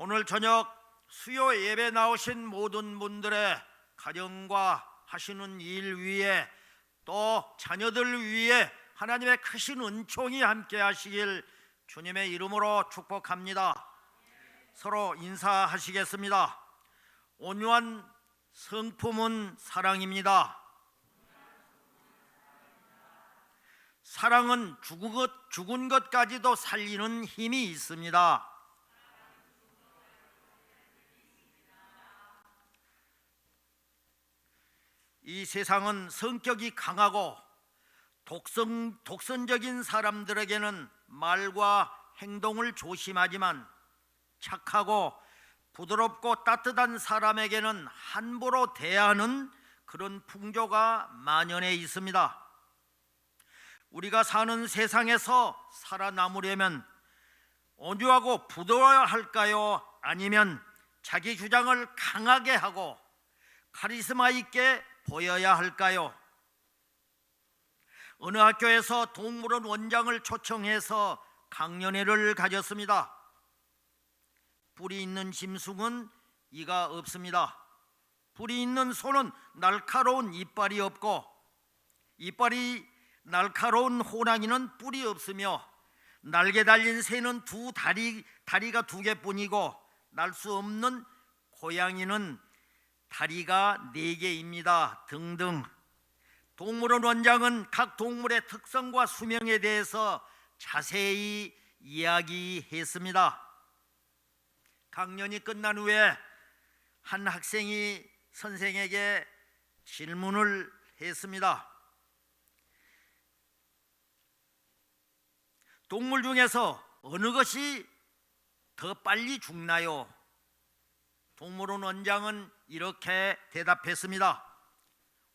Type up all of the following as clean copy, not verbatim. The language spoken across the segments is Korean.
오늘 저녁 수요 예배 나오신 모든 분들의 가정과 하시는 일 위에 또 자녀들 위에 하나님의 크신 은총이 함께 하시길 주님의 이름으로 축복합니다. 서로 인사하시겠습니다. 온유한 성품은 사랑입니다. 사랑은 죽은 것까지도 살리는 힘이 있습니다. 이 세상은 성격이 강하고 독선적인 사람들에게는 말과 행동을 조심하지만 착하고 부드럽고 따뜻한 사람에게는 함부로 대하는 그런 풍조가 만연해 있습니다. 우리가 사는 세상에서 살아남으려면 온유하고 부드러워야 할까요? 아니면 자기 주장을 강하게 하고 카리스마 있게 보여야 할까요? 어느 학교에서 동물원 원장을 초청해서 강연회를 가졌습니다. 뿔이 있는 짐승은 이가 없습니다. 뿔이 있는 소는 날카로운 이빨이 없고 이빨이 날카로운 호랑이는 뿔이 없으며 날개 달린 새는 다리가 두 개뿐이고 날 수 없는 고양이는 다리가 4개입니다. 등등. 동물원 원장은 각 동물의 특성과 수명에 대해서 자세히 이야기했습니다. 강연이 끝난 후에 한 학생이 선생에게 질문을 했습니다. 동물 중에서 어느 것이 더 빨리 죽나요? 동물원 원장은 이렇게 대답했습니다.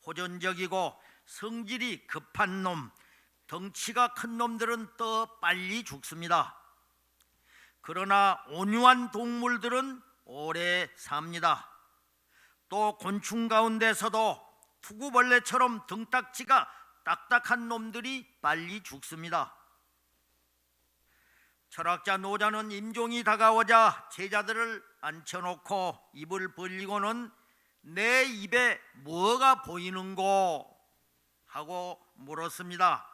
호전적이고 성질이 급한 놈, 덩치가 큰 놈들은 더 빨리 죽습니다. 그러나 온유한 동물들은 오래 삽니다. 또 곤충 가운데서도 투구벌레처럼 등딱지가 딱딱한 놈들이 빨리 죽습니다. 철학자 노자는 임종이 다가오자 제자들을 앉혀놓고 입을 벌리고는 내 입에 뭐가 보이는고 하고 물었습니다.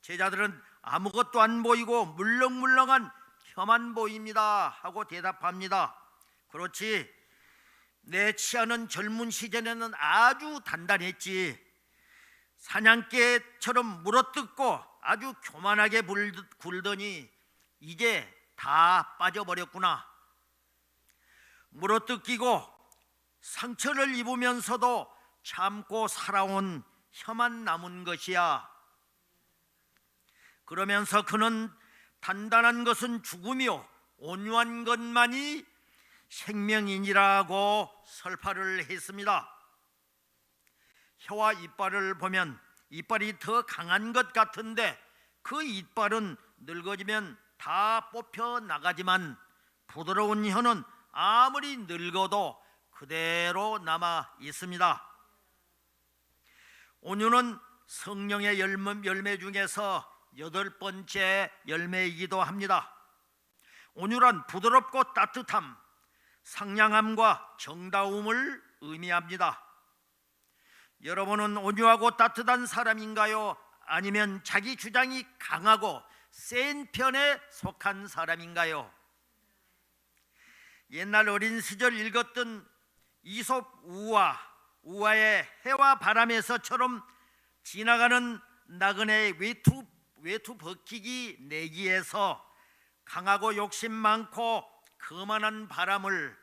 제자들은 아무것도 안 보이고 물렁물렁한 혀만 보입니다 하고 대답합니다. 그렇지, 내 치아는 젊은 시절에는 아주 단단했지. 사냥개처럼 물어뜯고 아주 교만하게 굴더니 이제 다 빠져버렸구나. 물어뜯기고 상처를 입으면서도 참고 살아온 혀만 남은 것이야. 그러면서 그는 단단한 것은 죽으며 온유한 것만이 생명이니라고 설파를 했습니다. 혀와 이빨을 보면 이빨이 더 강한 것 같은데 그 이빨은 늙어지면 다 뽑혀 나가지만 부드러운 혀는 아무리 늙어도 그대로 남아 있습니다. 온유는 성령의 열매 중에서 8번째 열매이기도 합니다. 온유란 부드럽고 따뜻함, 상냥함과 정다움을 의미합니다. 여러분은 온유하고 따뜻한 사람인가요? 아니면 자기 주장이 강하고 센 편에 속한 사람인가요? 옛날 어린 시절 읽었던 이솝 우화의 해와 바람에서처럼 지나가는 나그네의 외투 벗기기 내기에서 강하고 욕심 많고 거만한 바람을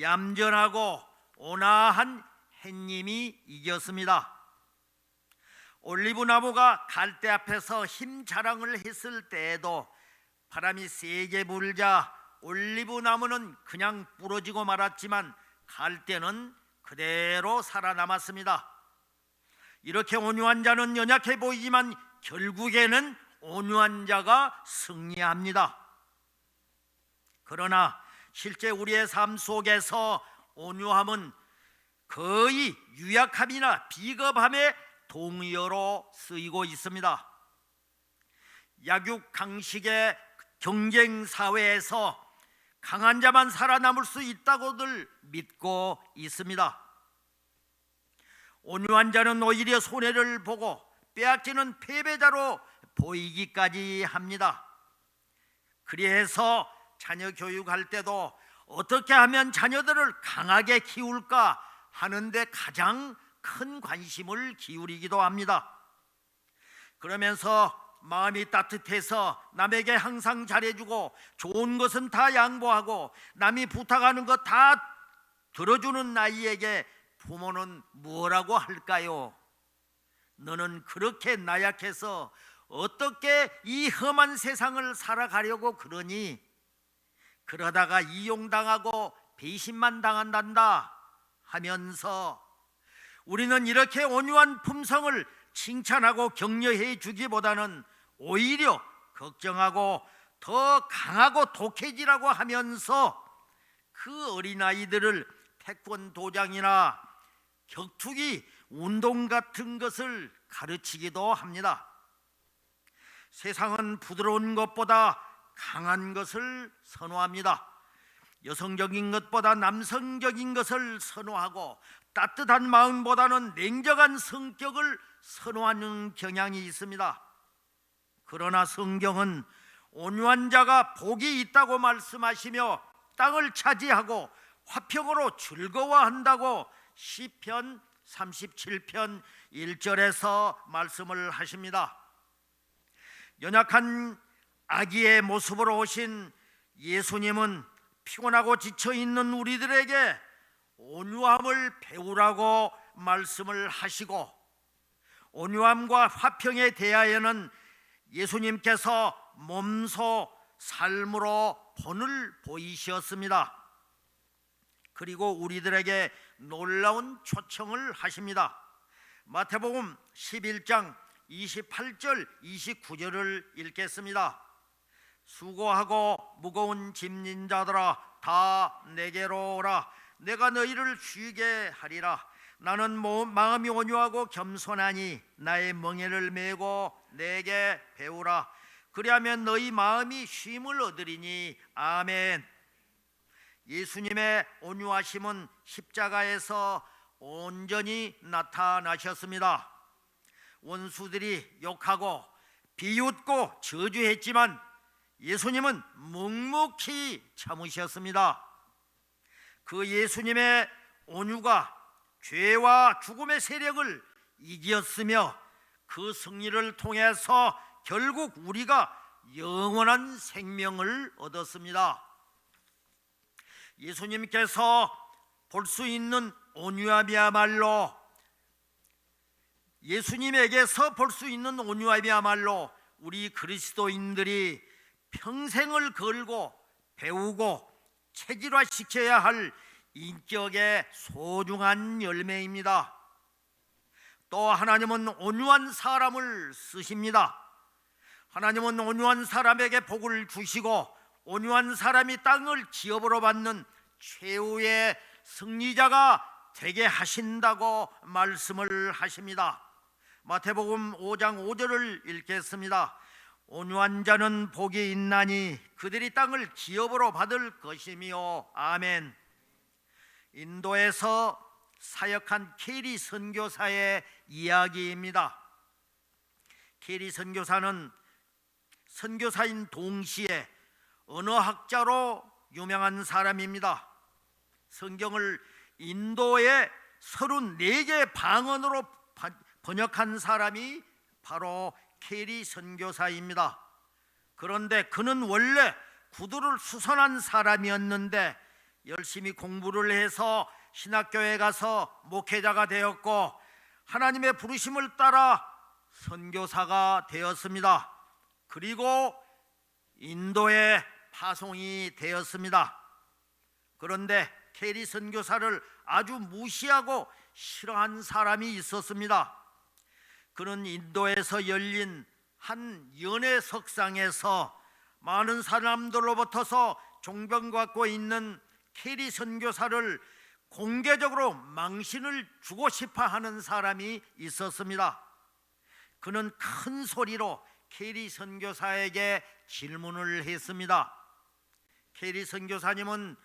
얌전하고 온화한 햇님이 이겼습니다. 올리브 나무가 갈대 앞에서 힘 자랑을 했을 때에도 바람이 세게 불자 올리브 나무는 그냥 부러지고 말았지만 갈대는 그대로 살아남았습니다. 이렇게 온유한 자는 연약해 보이지만 결국에는 온유한 자가 승리합니다. 그러나 실제 우리의 삶 속에서 온유함은 거의 유약함이나 비겁함의 동의어로 쓰이고 있습니다. 약육강식의 경쟁 사회에서 강한 자만 살아남을 수 있다고들 믿고 있습니다. 온유한 자는 오히려 손해를 보고 빼앗기는 패배자로 보이기까지 합니다. 그래서 자녀 교육할 때도 어떻게 하면 자녀들을 강하게 키울까 하는데 가장 큰 관심을 기울이기도 합니다. 그러면서 마음이 따뜻해서 남에게 항상 잘해주고 좋은 것은 다 양보하고 남이 부탁하는 것 다 들어주는 아이에게 부모는 뭐라고 할까요? 너는 그렇게 나약해서 어떻게 이 험한 세상을 살아가려고 그러니? 그러다가 이용당하고 배신만 당한단다 하면서 우리는 이렇게 온유한 품성을 칭찬하고 격려해 주기보다는 오히려 걱정하고 더 강하고 독해지라고 하면서 그 어린아이들을 태권도장이나 격투기 운동 같은 것을 가르치기도 합니다. 세상은 부드러운 것보다 강한 것을 선호합니다. 여성적인 것보다 남성적인 것을 선호하고 따뜻한 마음보다는 냉정한 성격을 선호하는 경향이 있습니다. 그러나 성경은 온유한 자가 복이 있다고 말씀하시며 땅을 차지하고 화평으로 즐거워한다고 시편 37편 1절에서 말씀을 하십니다. 연약한 아기의 모습으로 오신 예수님은 피곤하고 지쳐있는 우리들에게 온유함을 배우라고 말씀을 하시고 온유함과 화평에 대하여는 예수님께서 몸소 삶으로 본을 보이셨습니다. 그리고 우리들에게 놀라운 초청을 하십니다. 마태복음 11장 28절 29절을 읽겠습니다. 수고하고 무거운 짐진 자들아 다 내게로 오라. 내가 너희를 쉬게 하리라. 나는 마음이 온유하고 겸손하니 나의 멍에를 메고 내게 배우라. 그리하면 너희 마음이 쉼을 얻으리니. 아멘. 예수님의 온유하심은 십자가에서 온전히 나타나셨습니다. 원수들이 욕하고 비웃고 저주했지만 예수님은 묵묵히 참으셨습니다. 그 예수님의 온유가 죄와 죽음의 세력을 이겼으며 그 승리를 통해서 결국 우리가 영원한 생명을 얻었습니다. 예수님께서 볼 수 있는 온유함이야말로 예수님에게서 볼 수 있는 온유함이야말로 우리 그리스도인들이 평생을 걸고 배우고 체질화시켜야 할 인격의 소중한 열매입니다. 또 하나님은 온유한 사람을 쓰십니다. 하나님은 온유한 사람에게 복을 주시고 온유한 사람이 땅을 기업으로 받는 최후의 승리자가 되게 하신다고 말씀을 하십니다. 마태복음 5장 5절을 읽겠습니다. 온유한 자는 복이 있나니 그들이 땅을 기업으로 받을 것이며. 아멘. 인도에서 사역한 케리 선교사의 이야기입니다. 케리 선교사는 선교사인 동시에 언어학자로 유명한 사람입니다. 성경을 인도의 34개 방언으로 번역한 사람이 바로 케리 선교사입니다. 그런데 그는 원래 구두를 수선한 사람이었는데 열심히 공부를 해서 신학교에 가서 목회자가 되었고 하나님의 부르심을 따라 선교사가 되었습니다. 그리고 인도에 파송이 되었습니다. 그런데 케리 선교사를 아주 무시하고 싫어한 사람이 있었습니다. 그는 인도에서 열린 한 연회 석상에서 많은 사람들로부터서 존경받고 있는 케리 선교사를 공개적으로 망신을 주고 싶어 하는 사람이 있었습니다. 그는 큰 소리로 케리 선교사에게 질문을 했습니다. 캐리 선교사님은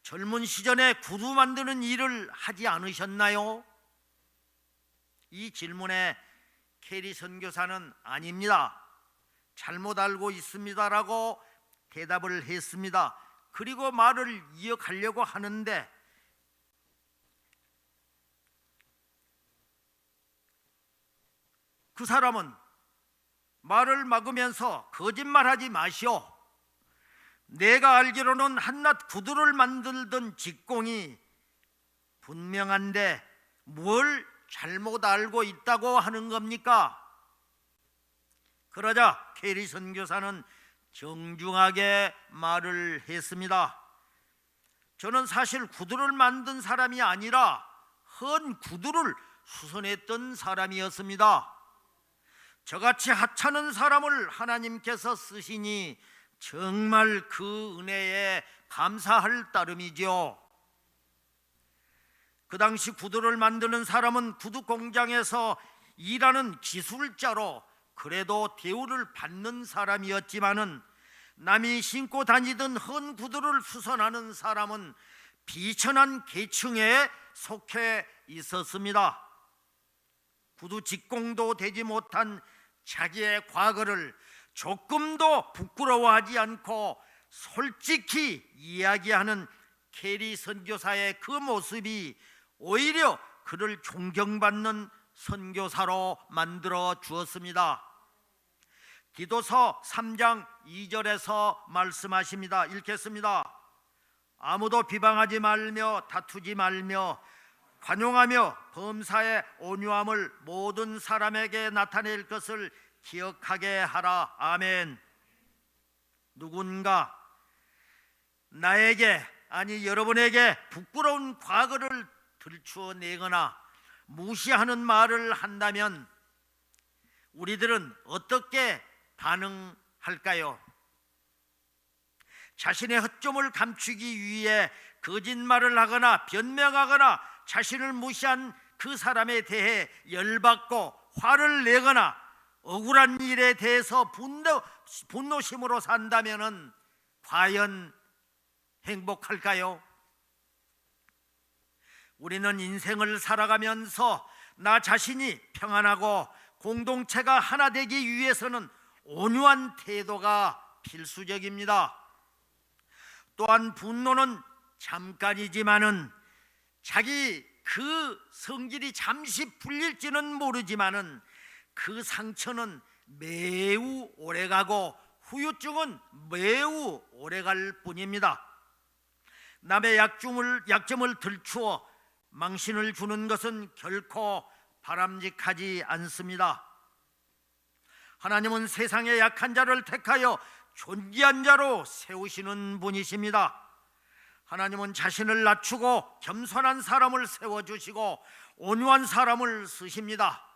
젊은 시절에 구두 만드는 일을 하지 않으셨나요? 이 질문에 캐리 선교사는 아닙니다, 잘못 알고 있습니다라고 대답을 했습니다. 그리고 말을 이어가려고 하는데 그 사람은 말을 막으면서 거짓말하지 마시오, 내가 알기로는 한낱 구두를 만들던 직공이 분명한데 뭘 잘못 알고 있다고 하는 겁니까? 그러자 캐리 선교사는 정중하게 말을 했습니다. 저는 사실 구두를 만든 사람이 아니라 헌 구두를 수선했던 사람이었습니다. 저같이 하찮은 사람을 하나님께서 쓰시니 정말 그 은혜에 감사할 따름이죠. 그 당시 구두를 만드는 사람은 구두 공장에서 일하는 기술자로 그래도 대우를 받는 사람이었지만은 남이 신고 다니던 헌 구두를 수선하는 사람은 비천한 계층에 속해 있었습니다. 구두 직공도 되지 못한 자기의 과거를 조금도 부끄러워하지 않고 솔직히 이야기하는 캐리 선교사의 그 모습이 오히려 그를 존경받는 선교사로 만들어 주었습니다. 디도서 3장 2절에서 말씀하십니다. 읽겠습니다. 아무도 비방하지 말며 다투지 말며 관용하며 범사의 온유함을 모든 사람에게 나타낼 것을 기억하게 하라. 아멘. 누군가 나에게, 아니 여러분에게 부끄러운 과거를 들추어내거나 무시하는 말을 한다면 우리들은 어떻게 반응할까요? 자신의 허점을 감추기 위해 거짓말을 하거나 변명하거나 자신을 무시한 그 사람에 대해 열받고 화를 내거나 억울한 일에 대해서 분노심으로 산다면 과연 행복할까요? 우리는 인생을 살아가면서 나 자신이 평안하고 공동체가 하나 되기 위해서는 온유한 태도가 필수적입니다. 또한 분노는 잠깐이지만은 자기 그 성질이 잠시 풀릴지는 모르지만은 그 상처는 매우 오래가고 후유증은 매우 오래갈 뿐입니다. 남의 약점을 들추어 망신을 주는 것은 결코 바람직하지 않습니다. 하나님은 세상의 약한 자를 택하여 존귀한 자로 세우시는 분이십니다. 하나님은 자신을 낮추고 겸손한 사람을 세워주시고 온유한 사람을 쓰십니다.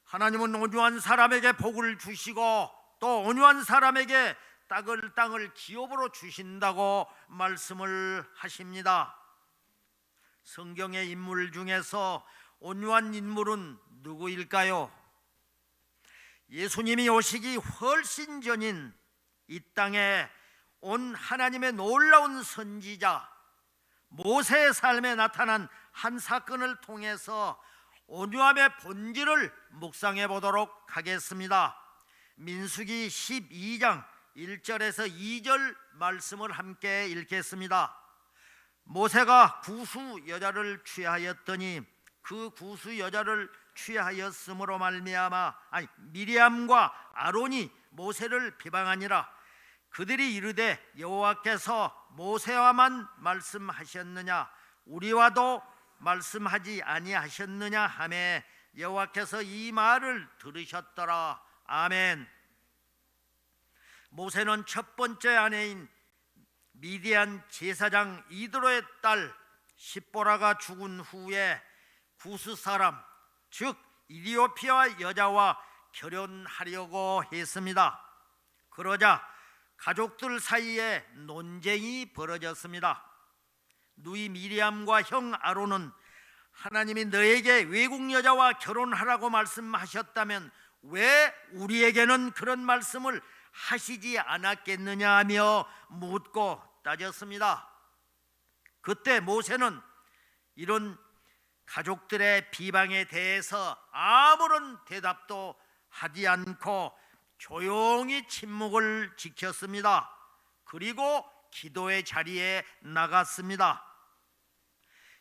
하나님은 온유한 사람에게 복을 주시고 또 온유한 사람에게 땅을 기업으로 주신다고 말씀을 하십니다. 성경의 인물 중에서 온유한 인물은 누구일까요? 예수님이 오시기 훨씬 전인 이 땅에 온 하나님의 놀라운 선지자 모세의 삶에 나타난 한 사건을 통해서 온유함의 본질을 묵상해 보도록 하겠습니다. 민수기 12장 1절에서 2절 말씀을 함께 읽겠습니다. 모세가 구수 여자를 취하였더니 그 구수 여자를 취하였으므로 말미암아 미리암과 아론이 모세를 비방하니라. 그들이 이르되 여호와께서 모세와만 말씀하셨느냐 우리와도 말씀하지 아니하셨느냐 하매 여호와께서 이 말을 들으셨더라. 아멘. 모세는 첫 번째 아내인 미디안 제사장 이드로의 딸 십보라가 죽은 후에 구스 사람 즉 이디오피아 여자와 결혼하려고 했습니다. 그러자 가족들 사이에 논쟁이 벌어졌습니다. 누이 미리암과 형 아론은 하나님이 너에게 외국 여자와 결혼하라고 말씀하셨다면 왜 우리에게는 그런 말씀을 하시지 않았겠느냐 하며 묻고 따졌습니다. 그때 모세는 이런 가족들의 비방에 대해서 아무런 대답도 하지 않고 조용히 침묵을 지켰습니다. 그리고 기도의 자리에 나갔습니다.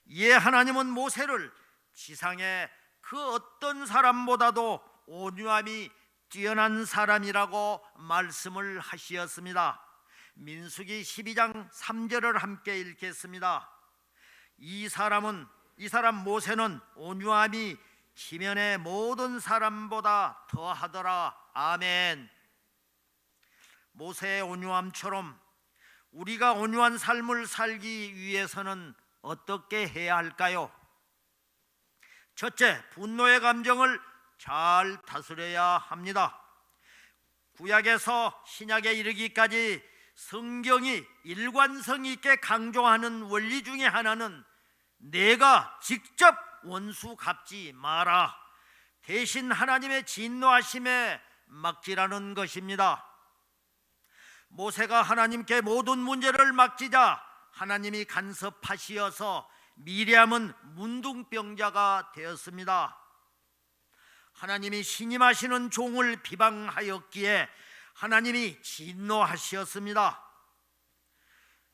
이에 하나님은 모세를 지상의 그 어떤 사람보다도 온유함이 뛰어난 사람이라고 말씀을 하시었습니다. 민수기 12장 3절을 함께 읽겠습니다. 이 사람 모세는 온유함이 지면의 모든 사람보다 더하더라. 아멘. 모세의 온유함처럼 우리가 온유한 삶을 살기 위해서는 어떻게 해야 할까요? 첫째, 분노의 감정을 잘 다스려야 합니다. 구약에서 신약에 이르기까지 성경이 일관성 있게 강조하는 원리 중에 하나는 내가 직접 원수 갚지 마라, 대신 하나님의 진노하심에 맡기라는 것입니다. 모세가 하나님께 모든 문제를 맡기자 하나님이 간섭하시어서 미리암은 문둥병자가 되었습니다. 하나님이 신임하시는 종을 비방하였기에 하나님이 진노하시었습니다.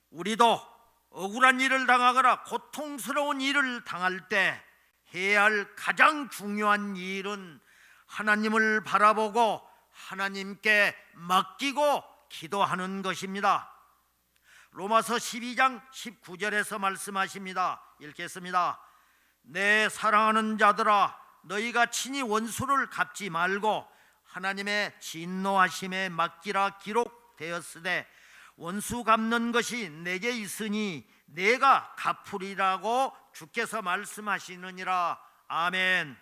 우리도 억울한 일을 당하거나 고통스러운 일을 당할 때 해야 할 가장 중요한 일은 하나님을 바라보고 하나님께 맡기고 기도하는 것입니다. 로마서 12장 19절에서 말씀하십니다. 읽겠습니다. 내 사랑하는 자들아, 너희가 친히 원수를 갚지 말고 하나님의 진노하심에 맡기라 기록되었으되 원수 갚는 것이 내게 있으니 내가 갚으리라고 주께서 말씀하시느니라. 아멘.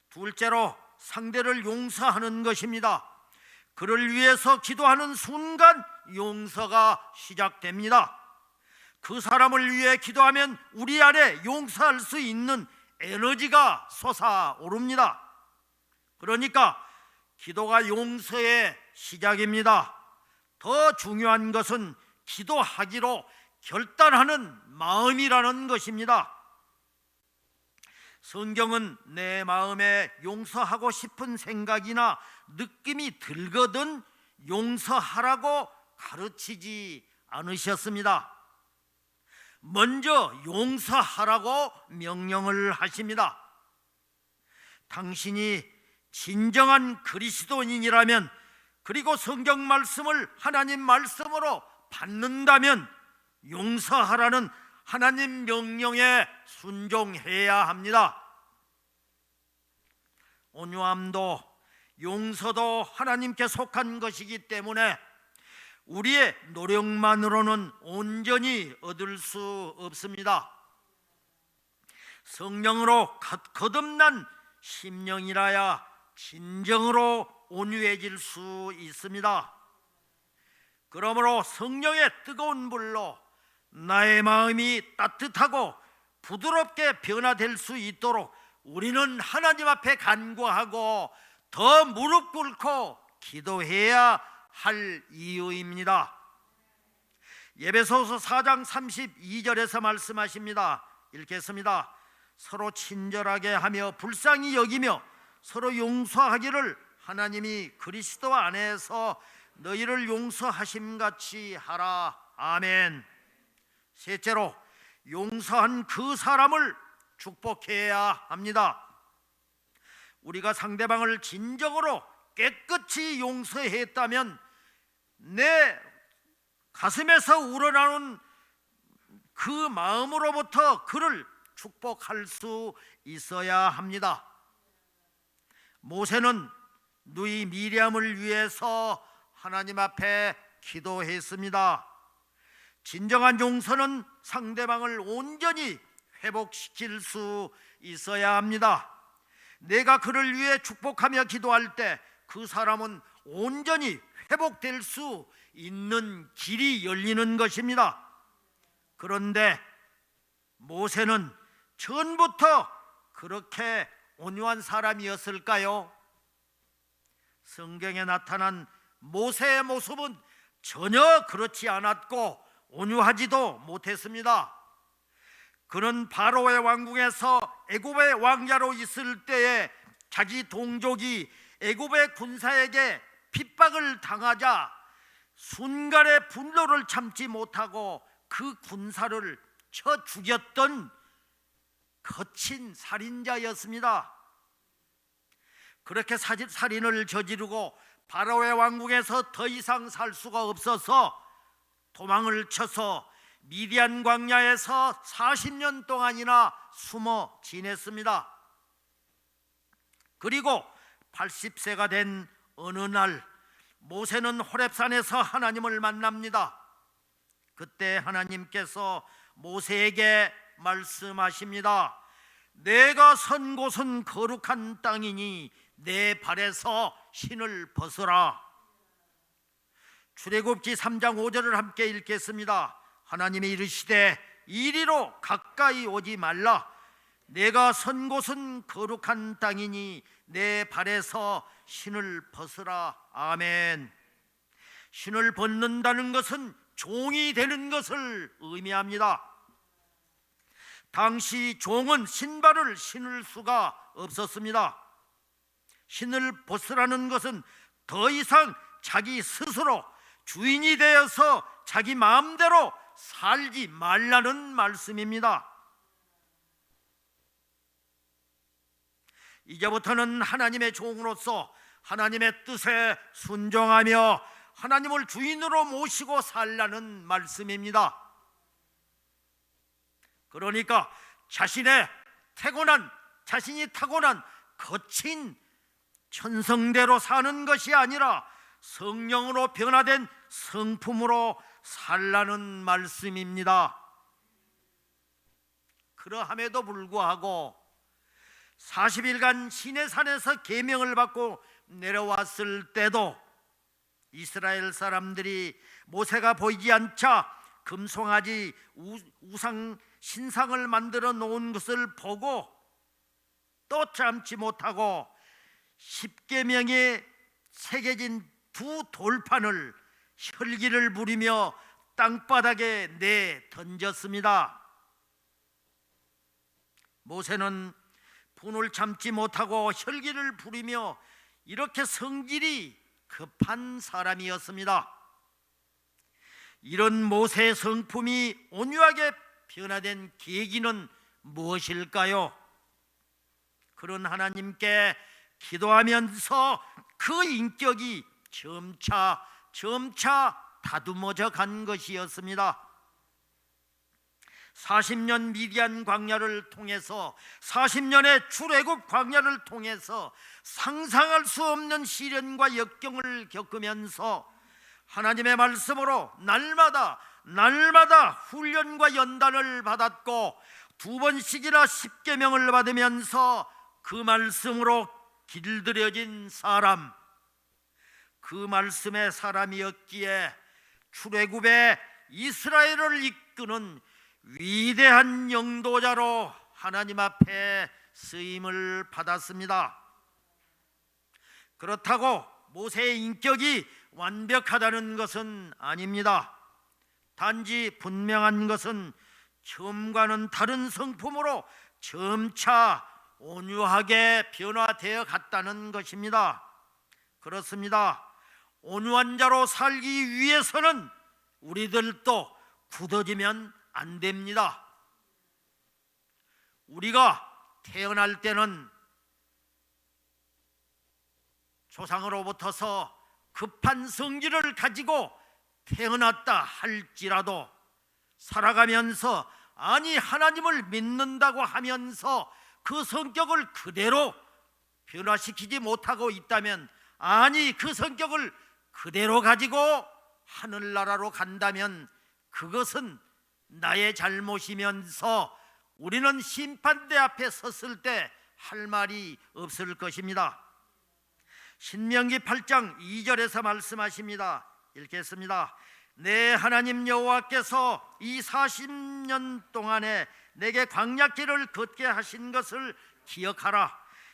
둘째로 상대를 용서하는 것입니다. 그를 위해서 기도하는 순간 용서가 시작됩니다. 그 사람을 위해 기도하면 우리 안에 용서할 수 있는 에너지가 솟아오릅니다. 그러니까 기도가 용서의 시작입니다. 더 중요한 것은 기도하기로 결단하는 마음이라는 것입니다. 성경은 내 마음에 용서하고 싶은 생각이나 느낌이 들거든 용서하라고 가르치지 않으셨습니다. 먼저 용서하라고 명령을 하십니다. 당신이 진정한 그리스도인이라면, 그리고 성경 말씀을 하나님 말씀으로 받는다면 용서하라는 하나님 명령에 순종해야 합니다. 온유함도 용서도 하나님께 속한 것이기 때문에 우리의 노력만으로는 온전히 얻을 수 없습니다. 성령으로 거듭난 심령이라야 진정으로 온유해질 수 있습니다. 그러므로 성령의 뜨거운 불로 나의 마음이 따뜻하고 부드럽게 변화될 수 있도록 우리는 하나님 앞에 간구하고 더 무릎 꿇고 기도해야 할 이유입니다. 에베소서 4장 32절에서 말씀하십니다. 읽겠습니다. 서로 친절하게 하며 불쌍히 여기며 서로 용서하기를 하나님이 그리스도 안에서 너희를 용서하심같이 하라. 아멘. 셋째로, 용서한 그 사람을 축복해야 합니다. 우리가 상대방을 진정으로 깨끗이 용서했다면 내 가슴에서 우러나오는 그 마음으로부터 그를 축복할 수 있어야 합니다. 모세는 누이 미리암을 위해서 하나님 앞에 기도했습니다. 진정한 용서는 상대방을 온전히 회복시킬 수 있어야 합니다. 내가 그를 위해 축복하며 기도할 때 그 사람은 온전히 회복될 수 있는 길이 열리는 것입니다. 그런데 모세는 처음부터 그렇게 온유한 사람이었을까요? 성경에 나타난 모세의 모습은 전혀 그렇지 않았고 온유하지도 못했습니다. 그는 바로의 왕궁에서 애굽의 왕자로 있을 때에 자기 동족이 애굽의 군사에게 핍박을 당하자 순간의 분노를 참지 못하고 그 군사를 쳐 죽였던 거친 살인자였습니다. 그렇게 살인을 저지르고 바로의 왕궁에서 더 이상 살 수가 없어서 도망을 쳐서 미디안 광야에서 40년 동안이나 숨어 지냈습니다. 그리고 80세가 된 어느 날 모세는 호렙산에서 하나님을 만납니다. 그때 하나님께서 모세에게 말씀하십니다. 내가 선 곳은 거룩한 땅이니 내 발에서 신을 벗으라. 출애굽기 3장 5절을 함께 읽겠습니다. 하나님이 이르시되 이리로 가까이 오지 말라. 내가 선 곳은 거룩한 땅이니 내 발에서 신을 벗으라. 아멘. 신을 벗는다는 것은 종이 되는 것을 의미합니다. 당시 종은 신발을 신을 수가 없었습니다. 신을 벗으라는 것은 더 이상 자기 스스로 주인이 되어서 자기 마음대로 살지 말라는 말씀입니다. 이제부터는 하나님의 종으로서 하나님의 뜻에 순종하며 하나님을 주인으로 모시고 살라는 말씀입니다. 그러니까 자신이 타고난 거친 천성대로 사는 것이 아니라 성령으로 변화된 성품으로 살라는 말씀입니다. 그러함에도 불구하고 40일간 시내산에서 계명을 받고 내려왔을 때도 이스라엘 사람들이 모세가 보이지 않자 금송아지 우상 신상을 만들어 놓은 것을 보고 또 참지 못하고 십계명에 새겨진 두 돌판을 혈기를 부리며 땅바닥에 내던졌습니다. 모세는 분을 참지 못하고 혈기를 부리며 이렇게 성질이 급한 사람이었습니다. 이런 모세의 성품이 온유하게 변화된 계기는 무엇일까요? 그런 하나님께 기도하면서 그 인격이 점차 다듬어져 간 것이었습니다. 40년 미디안 광야를 통해서 40년의 출애굽 광야를 통해서 상상할 수 없는 시련과 역경을 겪으면서 하나님의 말씀으로 날마다 훈련과 연단을 받았고 2번씩이나 십계명을 받으면서 그 말씀으로 길들여진 사람, 그 말씀의 사람이었기에 출애굽의 이스라엘을 이끄는 위대한 영도자로 하나님 앞에 쓰임을 받았습니다. 그렇다고 모세의 인격이 완벽하다는 것은 아닙니다. 단지 분명한 것은 처음과는 다른 성품으로 점차 온유하게 변화되어 갔다는 것입니다. 그렇습니다. 온유한 자로 살기 위해서는 우리들도 굳어지면 안 됩니다. 우리가 태어날 때는 조상으로부터서 급한 성질을 가지고 태어났다 할지라도 살아가면서 하나님을 믿는다고 하면서 그 성격을 그대로 변화시키지 못하고 있다면, 그 성격을 그대로 가지고 하늘나라로 간다면 그것은 나의 잘못이면서 우리는 심판대 앞에 섰을 때 할 말이 없을 것입니다. 신명기 8장 2절에서 말씀하십니다. 읽겠습니다. 내 하나님 여호와께서 이 40년 동안에 내게 광야길을 걷게 하신 것을 기억하라.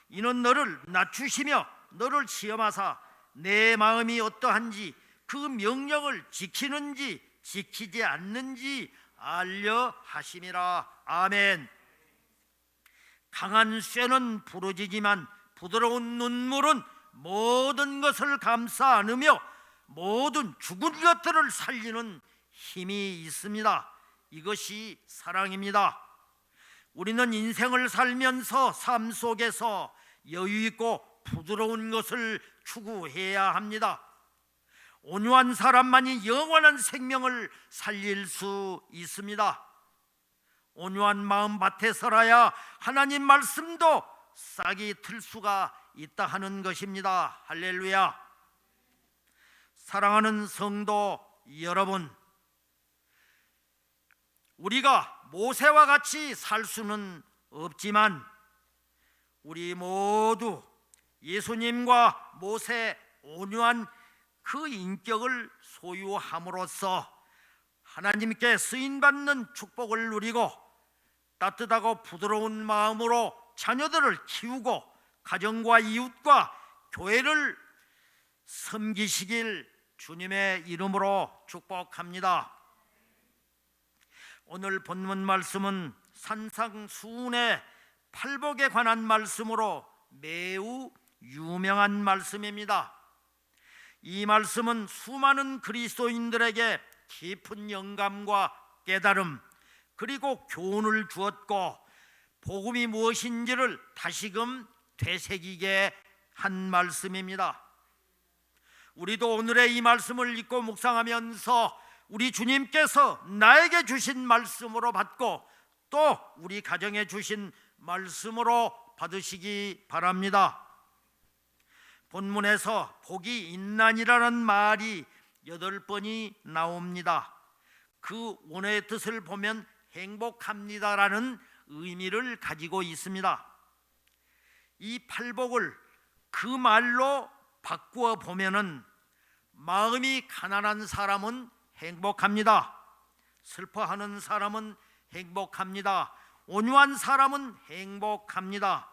이는 너를 낮추시며 너를 시험하사 내 마음이 어떠한지 그 명령을 지키는지 지키지 않는지 알려 하심이라. 아멘. 강한 쇠는 부러지지만 부드러운 눈물은 모든 것을 감싸 안으며 모든 죽은 것들을 살리는 힘이 있습니다. 이것이 사랑입니다. 우리는 인생을 살면서 삶 속에서 여유 있고 부드러운 것을 추구해야 합니다. 온유한 사람만이 영원한 생명을 살릴 수 있습니다. 온유한 마음 밭에서라야 하나님 말씀도 싹이 틀 수가 있다 하는 것입니다. 할렐루야. 사랑하는 성도 여러분, 우리가 모세와 같이 살 수는 없지만 우리 모두 예수님과 모세 온유한 그 인격을 소유함으로써 하나님께 쓰임받는 축복을 누리고 따뜻하고 부드러운 마음으로 자녀들을 키우고 가정과 이웃과 교회를 섬기시길 주님의 이름으로 축복합니다. 오늘 본문 말씀은 산상수훈의 팔복에 관한 말씀으로 매우 유명한 말씀입니다. 이 말씀은 수많은 그리스도인들에게 깊은 영감과 깨달음 그리고 교훈을 주었고 복음이 무엇인지를 다시금 되새기게 한 말씀입니다. 우리도 오늘의 이 말씀을 읽고 묵상하면서 우리 주님께서 나에게 주신 말씀으로 받고 또 우리 가정에 주신 말씀으로 받으시기 바랍니다. 본문에서 복이 있나니라는 말이 8번이 나옵니다. 그 원어의 뜻을 보면 행복합니다라는 의미를 가지고 있습니다. 이 팔복을 그 말로 바꾸어 보면은 마음이 가난한 사람은 행복합니다. 슬퍼하는 사람은 행복합니다. 온유한 사람은 행복합니다.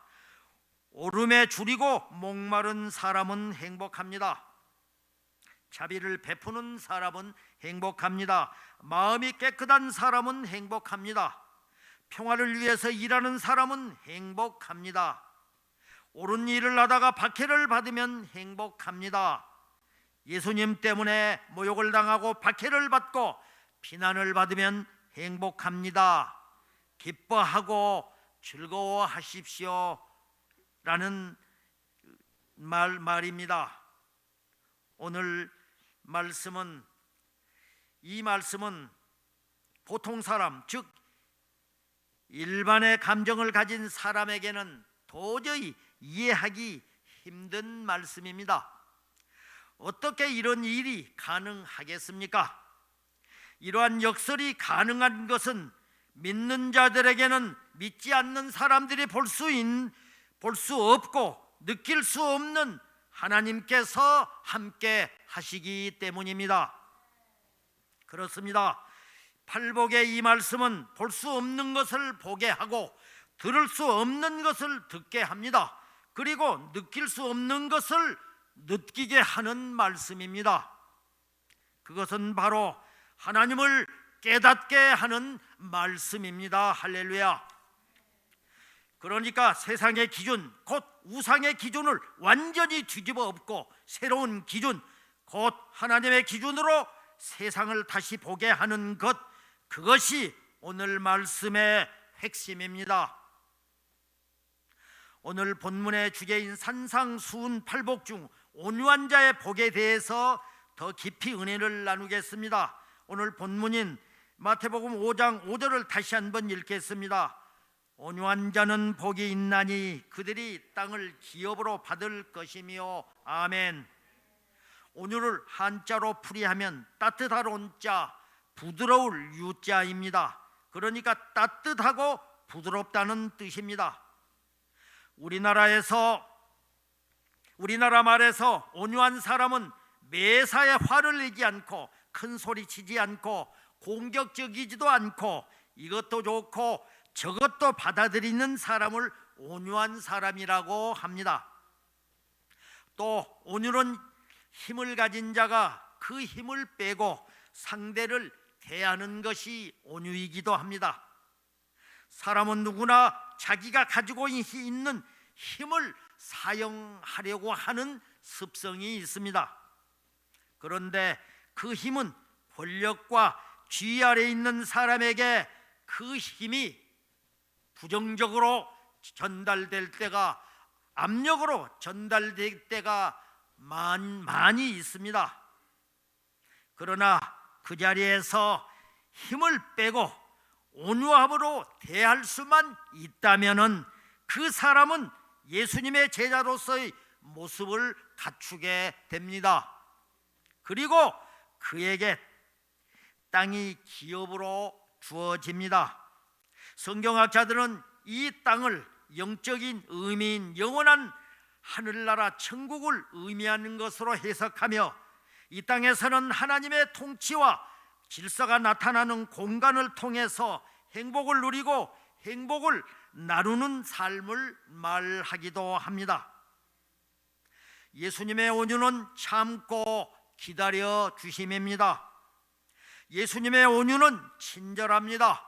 오름에 줄이고 목마른 사람은 행복합니다. 자비를 베푸는 사람은 행복합니다. 마음이 깨끗한 사람은 행복합니다. 평화를 위해서 일하는 사람은 행복합니다. 옳은 일을 하다가 박해를 받으면 행복합니다. 예수님 때문에 모욕을 당하고 박해를 받고 비난을 받으면 행복합니다. 기뻐하고 즐거워하십시오 라는 말입니다. 오늘 말씀은 이 말씀은 보통 사람 즉 일반의 감정을 가진 사람에게는 도저히 이해하기 힘든 말씀입니다. 어떻게 이런 일이 가능하겠습니까? 이러한 역설이 가능한 것은 믿는 자들에게는 믿지 않는 사람들이 볼 수 없고 느낄 수 없는 하나님께서 함께 하시기 때문입니다. 그렇습니다. 팔복의 이 말씀은 볼 수 없는 것을 보게 하고 들을 수 없는 것을 듣게 합니다. 그리고 느낄 수 없는 것을 느끼게 하는 말씀입니다. 그것은 바로 하나님을 깨닫게 하는 말씀입니다. 할렐루야. 그러니까 세상의 기준 곧 우상의 기준을 완전히 뒤집어 엎고 새로운 기준 곧 하나님의 기준으로 세상을 다시 보게 하는 것, 그것이 오늘 말씀의 핵심입니다. 오늘 본문의 주제인 산상수훈 팔복 중 온유한 자의 복에 대해서 더 깊이 은혜를 나누겠습니다. 오늘 본문인 마태복음 5장 5절을 다시 한번 읽겠습니다. 온유한 자는 복이 있나니 그들이 땅을 기업으로 받을 것이며. 아멘. 온유를 한자로 풀이하면 따뜻할 온자, 부드러울 유자입니다. 그러니까 따뜻하고 부드럽다는 뜻입니다. 우리나라 말에서 온유한 사람은 매사에 화를 내지 않고 큰 소리 치지 않고 공격적이지도 않고 이것도 좋고 저것도 받아들이는 사람을 온유한 사람이라고 합니다. 또 온유는 힘을 가진 자가 그 힘을 빼고 상대를 대하는 것이 온유이기도 합니다. 사람은 누구나 자기가 가지고 있는 힘을 사용하려고 하는 습성이 있습니다. 그런데 그 힘은 권력과 지위 아래 있는 사람에게 그 힘이 부정적으로 전달될 때가, 압력으로 전달될 때가 많이 있습니다. 그러나 그 자리에서 힘을 빼고 온유함으로 대할 수만 있다면은 그 사람은 예수님의 제자로서의 모습을 갖추게 됩니다. 그리고 그에게 땅이 기업으로 주어집니다. 성경학자들은 이 땅을 영적인 의미인 영원한 하늘나라 천국을 의미하는 것으로 해석하며, 이 땅에서는 하나님의 통치와 질서가 나타나는 공간을 통해서 행복을 누리고 행복을 나누는 삶을 말하기도 합니다. 예수님의 온유는 참고 기다려 주심입니다. 예수님의 온유는 친절합니다.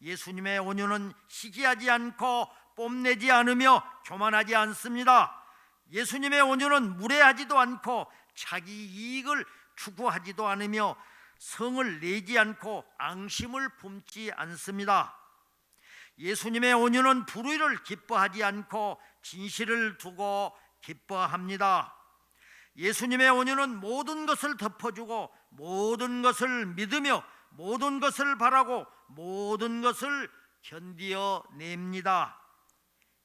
예수님의 온유는 시기하지 않고 뽐내지 않으며 교만하지 않습니다. 예수님의 온유는 무례하지도 않고 자기 이익을 추구하지도 않으며 성을 내지 않고 앙심을 품지 않습니다. 예수님의 온유는 불의를 기뻐하지 않고 진실을 두고 기뻐합니다. 예수님의 온유는 모든 것을 덮어주고 모든 것을 믿으며 모든 것을 바라고 모든 것을 견디어냅니다.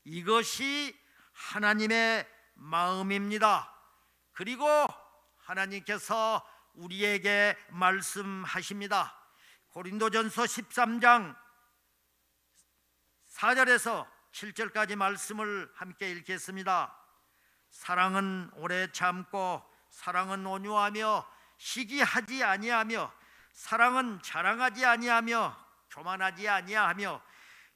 이것이 하나님의 마음입니다. 그리고 하나님께서 우리에게 말씀하십니다. 고린도전서 13장 4절에서 7절까지 말씀을 함께 읽겠습니다. 사랑은 오래 참고 사랑은 온유하며 시기하지 아니하며 사랑은 자랑하지 아니하며 교만하지 아니하며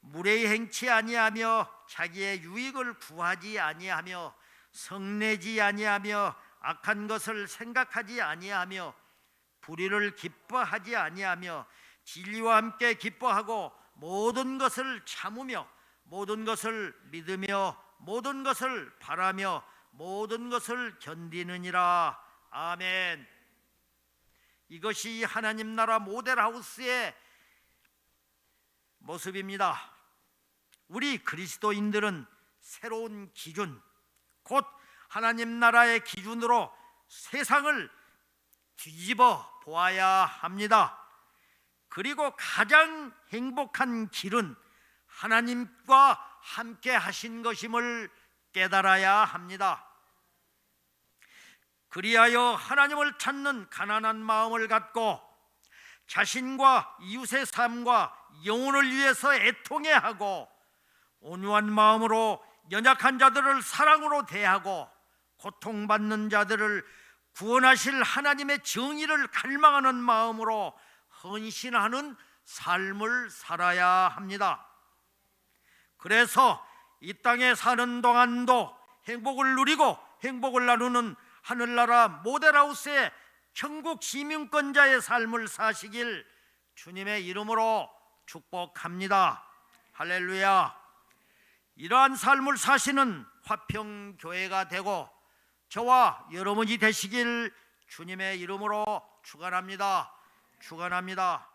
무례히 행치 아니하며 자기의 유익을 구하지 아니하며 성내지 아니하며 악한 것을 생각하지 아니하며 불의를 기뻐하지 아니하며 진리와 함께 기뻐하고 모든 것을 참으며 모든 것을 믿으며 모든 것을 바라며 모든 것을 견디느니라. 아멘. 이것이 하나님 나라 모델하우스의 모습입니다. 우리 그리스도인들은 새로운 기준, 곧 하나님 나라의 기준으로 세상을 뒤집어 보아야 합니다. 그리고 가장 행복한 길은 하나님과 함께 하신 것임을 깨달아야 합니다. 그리하여 하나님을 찾는 가난한 마음을 갖고 자신과 이웃의 삶과 영혼을 위해서 애통해야 하고 온유한 마음으로 연약한 자들을 사랑으로 대하고 고통받는 자들을 구원하실 하나님의 정의를 갈망하는 마음으로 헌신하는 삶을 살아야 합니다. 그래서 이 땅에 사는 동안도 행복을 누리고 행복을 나누는 하늘나라 모델하우스의 천국 시민권자의 삶을 사시길 주님의 이름으로 축복합니다. 할렐루야. 이러한 삶을 사시는 화평교회가 되고 저와 여러분이 되시길 주님의 이름으로 축원합니다. 축원합니다.